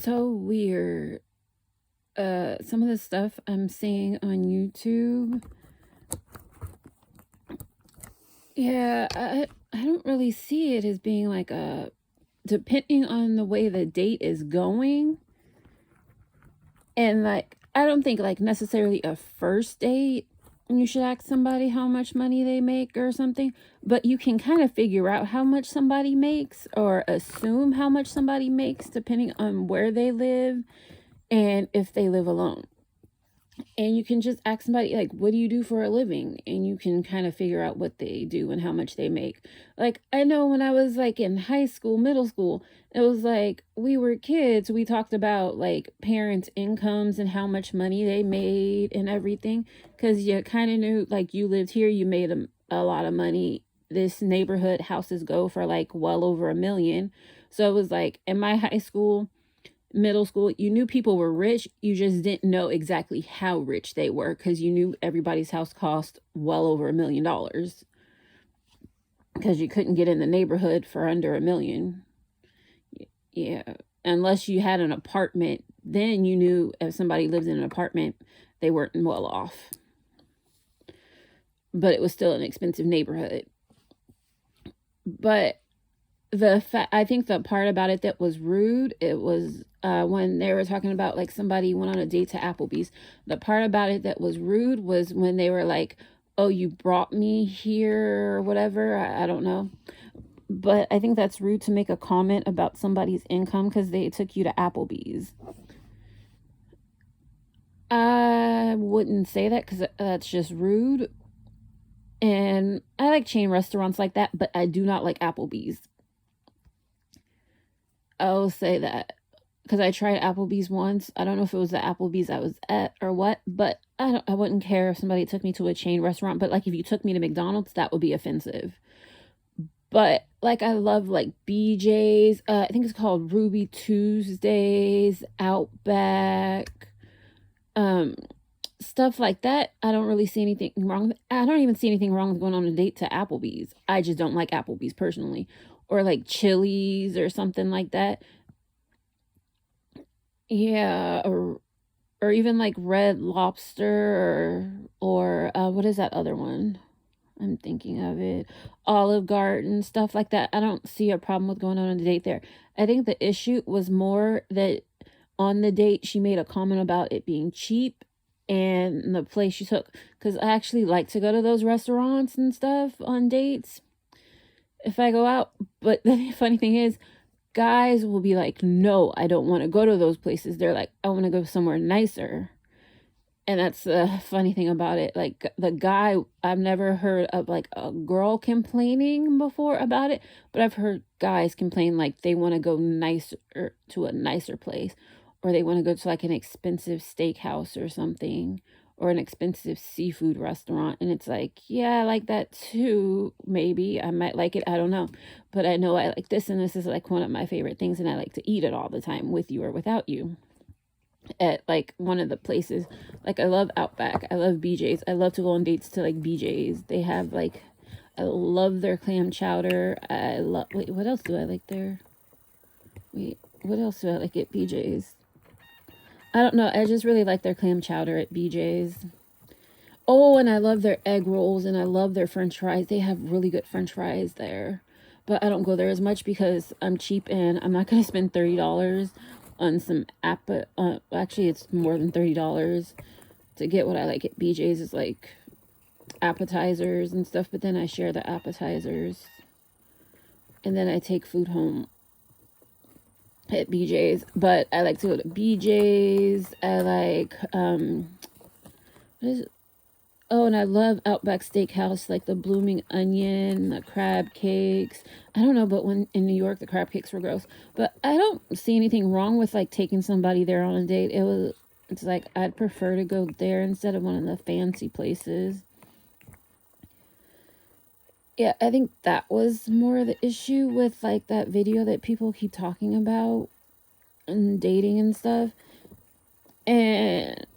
so weird. Some of the stuff I'm seeing on YouTube. Yeah, I don't really see it as being like a, depending on the way the date is going. And like, I don't think like necessarily a first date, you should ask somebody how much money they make or something, but you can kind of figure out how much somebody makes or assume how much somebody makes depending on where they live and if they live alone. And you can just ask somebody like, what do you do for a living? And you can kind of figure out what they do and how much they make. Like, I know when I was like in high school, middle school, it was like we were kids, we talked about like parents' incomes and how much money they made and everything, because you kind of knew like you lived here, you made a lot of money. This neighborhood houses go for like well over $1 million. So it was like in my high school, middle school, you knew people were rich, you just didn't know exactly how rich they were, because you knew everybody's house cost well over $1 million, because you couldn't get in the neighborhood for under $1 million. Yeah, unless you had an apartment, then you knew if somebody lived in an apartment, they weren't well off, but it was still an expensive neighborhood. But I think the part about it that was rude, it was when they were talking about like somebody went on a date to Applebee's. The part about it that was rude was when they were like, oh, you brought me here or whatever. I don't know, but I think that's rude to make a comment about somebody's income because they took you to Applebee's. I wouldn't say that because that's just rude. And I like chain restaurants like that, but I do not like Applebee's. I'll say that because I tried Applebee's once. I don't know if it was the Applebee's I was at or what, but I wouldn't care if somebody took me to a chain restaurant. But like if you took me to McDonald's, that would be offensive. But like I love like BJ's. I think it's called Ruby Tuesdays, Outback, um, stuff like that. I don't really see anything wrong. I don't even see anything wrong with going on a date to Applebee's. I just don't like Applebee's personally, or like Chili's or something like that. Yeah, or even like Red Lobster, or what is that other one? I'm thinking of it. Olive Garden, stuff like that. I don't see a problem with going on a date there. I think the issue was more that on the date she made a comment about it being cheap and the place she took, because I actually like to go to those restaurants and stuff on dates if I go out. But the funny thing is, guys will be like, no, I don't want to go to those places. They're like, I want to go somewhere nicer. And that's the funny thing about it. Like the guy, I've never heard of like a girl complaining before about it, but I've heard guys complain like they want to go nicer to a nicer place, or they want to go to like an expensive steakhouse or something, or an expensive seafood restaurant. And it's like, yeah, I like that too. Maybe I might like it. I don't know. But I know I like this, and this is like one of my favorite things, and I like to eat it all the time with you or without you at like one of the places. Like I love Outback. I love BJ's. I love to go on dates to like BJ's. They have like, I love their clam chowder. I love, wait, what else do I like there? Wait, what else do I like at BJ's? I don't know. I just really like their clam chowder at BJ's. Oh, and I love their egg rolls and I love their french fries. They have really good french fries there. But I don't go there as much because I'm cheap and I'm not going to spend $30 on some actually it's more than $30 to get what I like at BJ's is like appetizers and stuff, but then I share the appetizers and then I take food home at BJ's. But I like to go to BJ's. I like what is it? Oh, and I love Outback Steakhouse, like the blooming onion, the crab cakes. I don't know, but when in New York, the crab cakes were gross. But I don't see anything wrong with like taking somebody there on a date. It's like I'd prefer to go there instead of one of the fancy places. Yeah, I think that was more the issue with like that video that people keep talking about and dating and stuff. And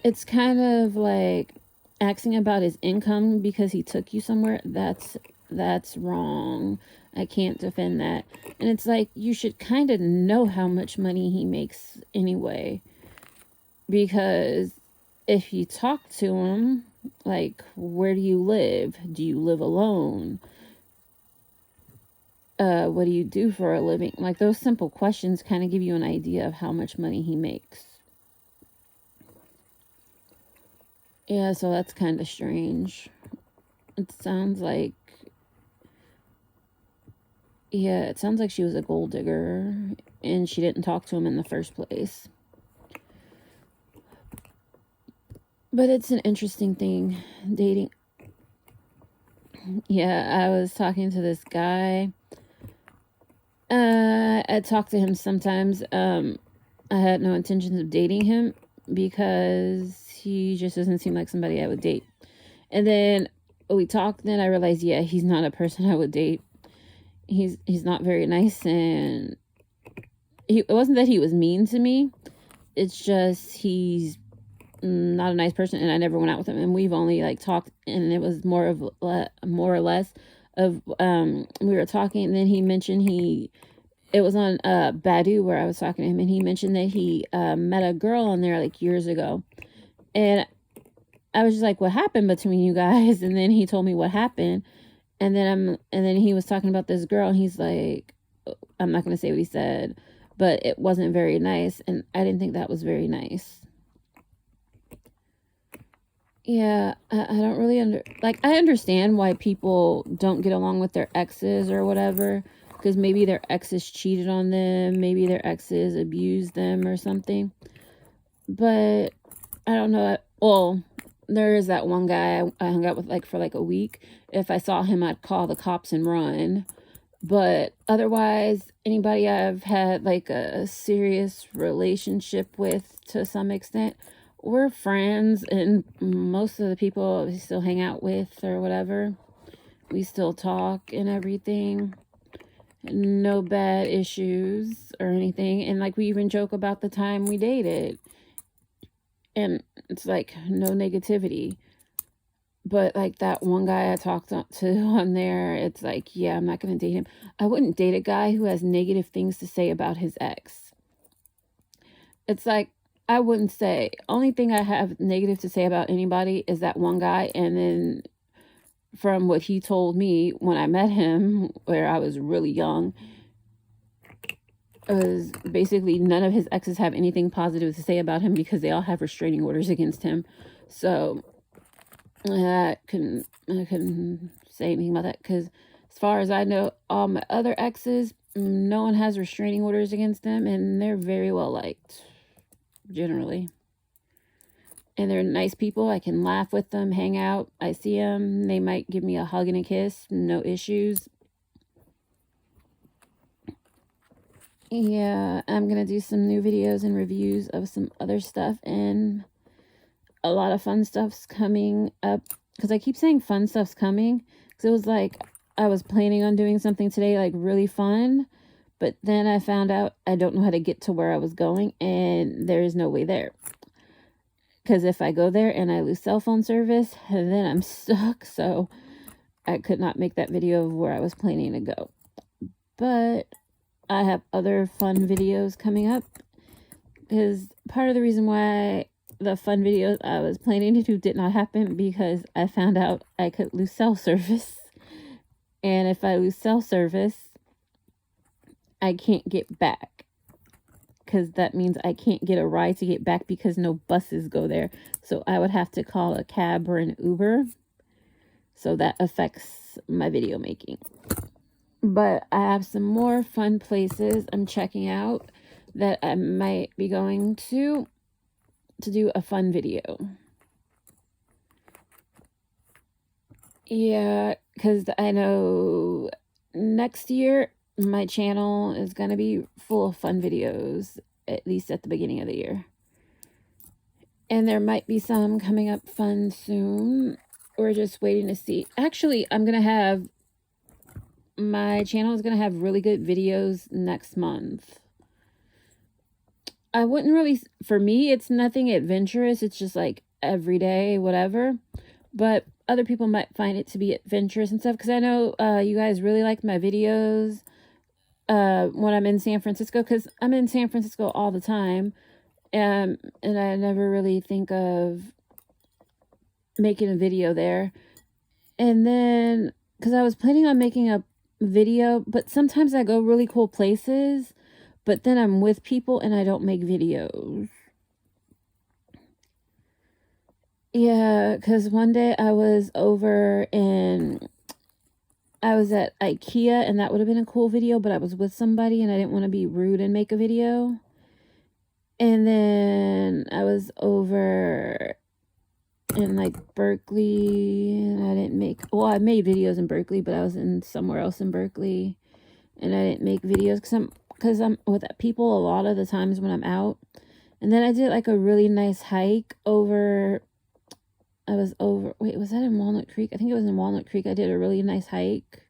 it's kind of like asking about his income because he took you somewhere. That's that's wrong. I can't defend that. And it's like, you should kind of know how much money he makes anyway. Because if you talk to him, like, where do you live? Do you live alone? What do you do for a living? Like, those simple questions kind of give you an idea of how much money he makes. Yeah, so that's kind of strange. It sounds like, yeah, it sounds like she was a gold digger and she didn't talk to him in the first place. But it's an interesting thing, dating. Yeah, I was talking to this guy. I talk to him sometimes. I had no intentions of dating him because he just doesn't seem like somebody I would date. And then we talked, then I realized, yeah, he's not a person I would date. He's not very nice, and it wasn't that he was mean to me. It's just he's not a nice person, and I never went out with him. And we've only like talked, and it was more or less of we were talking, and then he mentioned it was on Badu where I was talking to him, and he mentioned that he met a girl on there like years ago, and I was just like, what happened between you guys? And then he told me what happened, and then he was talking about this girl, and he's like, I'm not gonna say what he said, but it wasn't very nice, and I didn't think that was very nice. Yeah, I don't really I understand why people don't get along with their exes or whatever, because maybe their exes cheated on them, maybe their exes abused them or something. But I don't know. Well, there is that one guy I hung out with like for like a week. If I saw him, I'd call the cops and run. But otherwise, anybody I've had like a serious relationship with to some extent, we're friends, and most of the people we still hang out with or whatever, we still talk and everything. No bad issues or anything. And like, we even joke about the time we dated, and it's like no negativity. But like that one guy I talked to on there, it's like, yeah, I'm not going to date him. I wouldn't date a guy who has negative things to say about his ex. It's like, I wouldn't say. Only thing I have negative to say about anybody is that one guy. And then from what he told me when I met him, where I was really young, was basically none of his exes have anything positive to say about him because they all have restraining orders against him. So I couldn't say anything about that, because as far as I know, all my other exes, no one has restraining orders against them, and they're very well liked, generally. And they're nice people. I can laugh with them, hang out. I see them. They might give me a hug and a kiss. No issues. Yeah, I'm going to do some new videos and reviews of some other stuff, and a lot of fun stuff's coming up. Because I keep saying fun stuff's coming, because it was like I was planning on doing something today like really fun, but then I found out I don't know how to get to where I was going, and there is no way there. Because if I go there and I lose cell phone service, then I'm stuck. So I could not make that video of where I was planning to go. But I have other fun videos coming up, because part of the reason why the fun videos I was planning to do did not happen, because I found out I could lose cell service. And if I lose cell service, I can't get back, because that means I can't get a ride to get back because no buses go there. So I would have to call a cab or an Uber. So that affects my video making. But I have some more fun places I'm checking out that I might be going to do a fun video. Yeah, because I know next year my channel is going to be full of fun videos, at least at the beginning of the year. And there might be some coming up fun soon. We're just waiting to see. Actually, my channel is going to have really good videos next month. I wouldn't really, for me, it's nothing adventurous. It's just like everyday, whatever. But other people might find it to be adventurous and stuff, because I know you guys really like my videos when I'm in San Francisco, because I'm in San Francisco all the time, and I never really think of making a video there. And then, because I was planning on making a video, but sometimes I go really cool places, but then I'm with people and I don't make videos. Yeah, because one day I was over and I was at IKEA, and that would have been a cool video, but I was with somebody and I didn't want to be rude and make a video. And then I was over in like Berkeley, and I didn't make, well, I made videos in Berkeley, but I was in somewhere else in Berkeley, and I didn't make videos because I'm with people a lot of the times when I'm out. And then I did like a really nice hike over, wait, was that in Walnut Creek? I think it was in Walnut Creek. I did a really nice hike.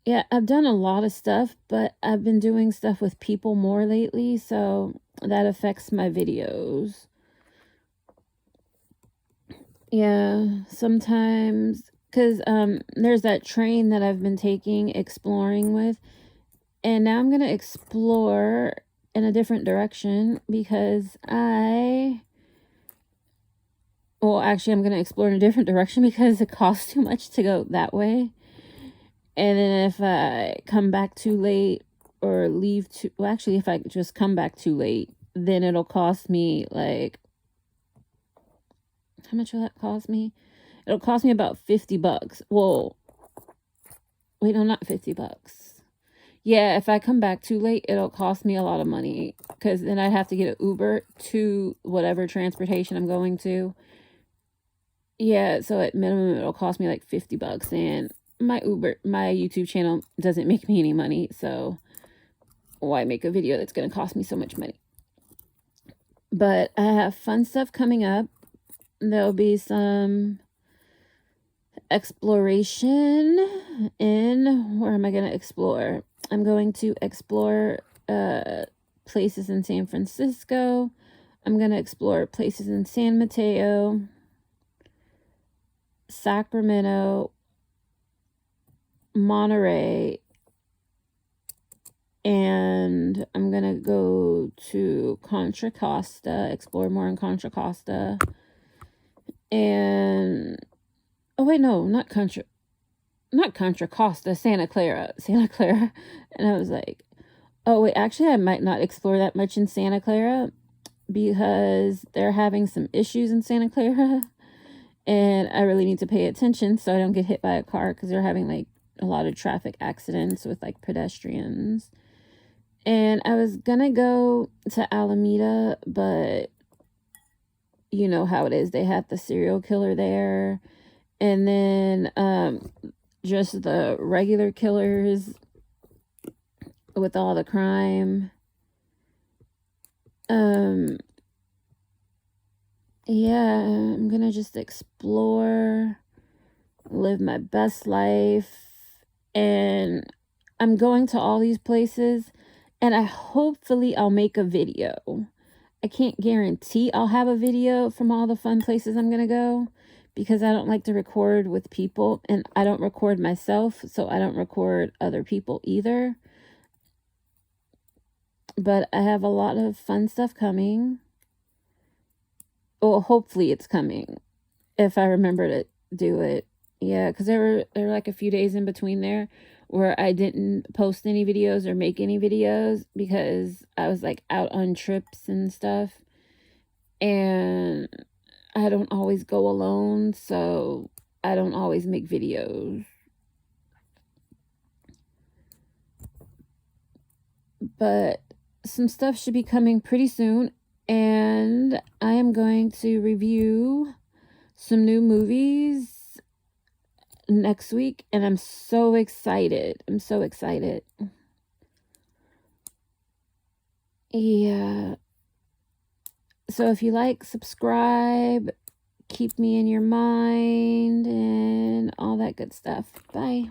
Yeah, I've done a lot of stuff, but I've been doing stuff with people more lately, so that affects my videos. Yeah, sometimes, because there's that train that I've been taking, exploring with, and now I'm going to explore in a different direction because well, actually, I'm going to explore in a different direction because it costs too much to go that way. And then if I come back too late or leave too, well, actually, if I just come back too late, then it'll cost me like, how much will that cost me? It'll cost me about $50. Well, wait, no, not $50. Yeah, if I come back too late, it'll cost me a lot of money because then I'd have to get an Uber to whatever transportation I'm going to. Yeah, so at minimum, it'll cost me like $50, and my YouTube channel doesn't make me any money, so why make a video that's going to cost me so much money? But I have fun stuff coming up. There'll be some exploration in, where am I going to explore? I'm going to explore places in San Francisco. I'm going to explore places in San Mateo, Sacramento, Monterey, and I'm going to go to Contra Costa, explore more in Contra Costa, and, oh wait, no, not Contra Costa, Santa Clara. And I was like, oh wait, actually I might not explore that much in Santa Clara because they're having some issues in Santa Clara, and I really need to pay attention so I don't get hit by a car, because they're having like a lot of traffic accidents with like pedestrians. And I was gonna go to Alameda, but you know how it is, they had the serial killer there, and then just the regular killers with all the crime. Yeah, I'm gonna just explore, live my best life, and I'm going to all these places, and hopefully I'll make a video. I can't guarantee I'll have a video from all the fun places I'm gonna go, because I don't like to record with people, and I don't record myself, so I don't record other people either. But I have a lot of fun stuff coming. Well, hopefully it's coming, if I remember to do it. Yeah, because there were like a few days in between there where I didn't post any videos or make any videos because I was like out on trips and stuff, and I don't always go alone, so I don't always make videos. But some stuff should be coming pretty soon, and I am going to review some new movies next week, and I'm so excited. I'm so excited. Yeah. So if you like, subscribe, keep me in your mind, and all that good stuff. Bye.